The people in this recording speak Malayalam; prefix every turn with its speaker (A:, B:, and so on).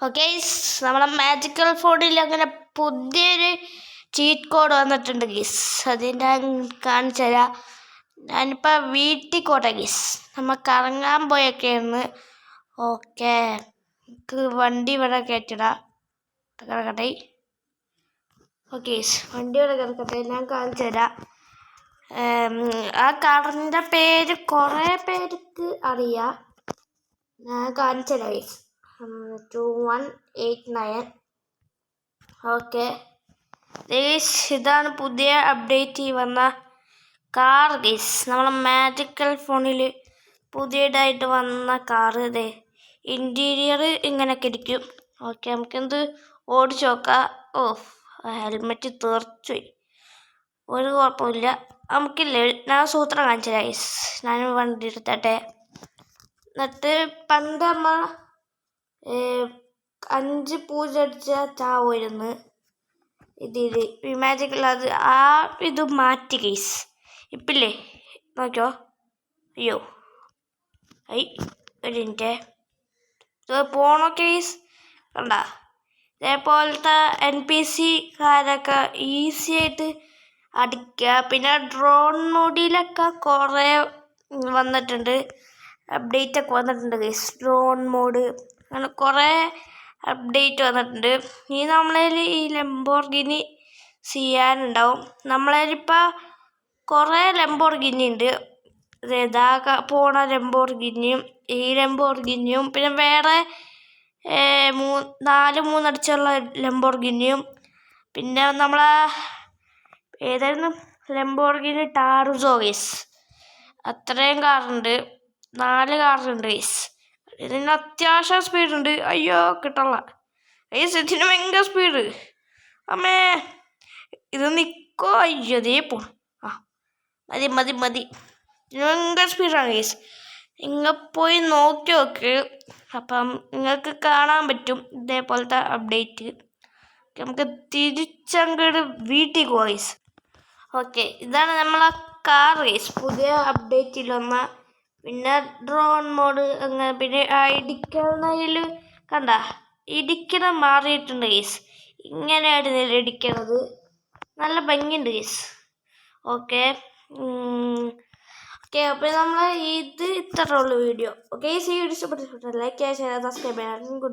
A: ഓക്കെ, നമ്മളെ മാജിക്കൽ ഫോണിൽ അങ്ങനെ പുതിയൊരു ചീറ്റ് കോഡ് വന്നിട്ടുണ്ട് ഗീസ്. അതിൻ്റെ കാണിച്ചു തരാം. ഞാനിപ്പോൾ വീട്ടിൽ കോട്ടെ ഗീസ്. നമ്മൾ കറങ്ങാൻ പോയൊക്കെയാണ്. ഓക്കെ, നമുക്ക് വണ്ടി ഇവിടെ കയറ്റിടാം. കിടക്കട്ടെ. ഓക്കെ, വണ്ടി ഇവിടെ കിടക്കട്ടെ, ഞാൻ കാണിച്ചു തരാം. ആ കാറിൻ്റെ പേര് കുറേ പേർക്ക് അറിയാം. ഞാൻ കാണിച്ചു തരാം ഗീസ്. 2189. ഓക്കെ, ഇതാണ് പുതിയ അപ്ഡേറ്റ് വന്ന കാർ ഗീസ്. നമ്മളെ മാജിക്കൽ ഫോണിൽ പുതിയതായിട്ട് വന്ന കാറ്. ഇതേ ഇൻറ്റീരിയർ ഇങ്ങനെയൊക്കെ ഇരിക്കും. ഓക്കെ, നമുക്കെന്ത് ഓടിച്ചു നോക്കാം. ഓ, ഹെൽമെറ്റ് തീർച്ചയായി ഒരു കുഴപ്പമില്ല. നമുക്കില്ലേ, ഞാൻ സൂത്രം കാണിച്ചു തരാം ഗീസ്. ഞാൻ വണ്ടി എടുത്തട്ടെ. എന്നിട്ട് പണ്ട് നമ്മൾ 5 പൂജ അടിച്ചാൽ ചാവുമായിരുന്നു ഇതിൽ മാജിക്കൽ. അത് ആ ഇത് മാറ്റി കേസ്. ഇപ്പില്ലേ, നോക്കിയോ. അയ്യോ, ഒരു മിനിറ്റ്, പോണോ കേസ്. കണ്ട, ഇതേപോലത്തെ NPC കാരൊക്കെ ഈസി ആയിട്ട് അടിക്കുക. പിന്നെ ഡ്രോൺ മോഡിലൊക്കെ കുറേ വന്നിട്ടുണ്ട്, അപ്ഡേറ്റ് ഒക്കെ വന്നിട്ടുണ്ട് ഗൈസ്. ഡ്രോൺ മോഡ് അങ്ങനെ കുറേ അപ്ഡേറ്റ് വന്നിട്ടുണ്ട്. ഇനി നമ്മളതിൽ ഈ ലംബോർഗിനി ചെയ്യാനുണ്ടാവും. നമ്മളതിലിപ്പോൾ കുറേ ലംബോർഗിനി ഉണ്ട്. ഇതാ പോണ ലംബോർഗിനിയും ഈ ലംബോർഗിനിയും പിന്നെ വേറെ 4 അടിച്ചുള്ള ലംബോർഗിനിയും പിന്നെ നമ്മളെ ഏതായിരുന്നു ലംബോർഗിനി ടാറുസോ ഗൈസ്. അത്രയും കാറുണ്ട്, 4 കാറുണ്ട് ഗൈസ്. ഇതിന് അത്യാവശ്യം സ്പീഡുണ്ട്. അയ്യോ, കിട്ടല്ല ഗൈസ്, ഇതിന് ഭയങ്കര സ്പീഡ്. അമ്മേ, ഇത് നിൽക്കോ? അയ്യോ, ദേ പോണം. മതി മതി മതി, ഇതിന് ഭയങ്കര സ്പീഡാണ് ഗൈസ്. നിങ്ങൾ പോയി നോക്കി നോക്ക്. അപ്പം നിങ്ങൾക്ക് കാണാൻ പറ്റും ഇതേപോലത്തെ അപ്ഡേറ്റ്. നമുക്ക് തിരിച്ചങ്ങോട്ട് വീട്ടിൽ പോകാം ഗൈസ്. ഓക്കെ, ഇതാണ് നമ്മളെ കാർ ഗൈസ്, പുതിയ അപ്ഡേറ്റിൽ വന്ന. പിന്നെ ഡ്രോൺ മോഡ് അങ്ങനെ. പിന്നെ ഇടിക്കുന്നതിൽ കണ്ട, ഇടിക്കണ മാറിയിട്ടുണ്ട് ഗൈസ്. ഇങ്ങനെയായിരുന്നു ഇടിക്കണത്. നല്ല ഭംഗിയുണ്ട് ഗൈസ്. ഓക്കെ ഓക്കെ, അപ്പോൾ നമ്മൾ ഇത് ഇത്രേ ഉള്ളൂ വീഡിയോ. ഓക്കെ, ഈ വീഡിയോ ഇഷ്ടപ്പെട്ടിട്ടുണ്ടെങ്കിൽ ലൈക്ക് ചെയ്യുക, ഷെയർ, സബ്സ്ക്രൈബ് ചെയ്യാൻ. ഗുഡ്.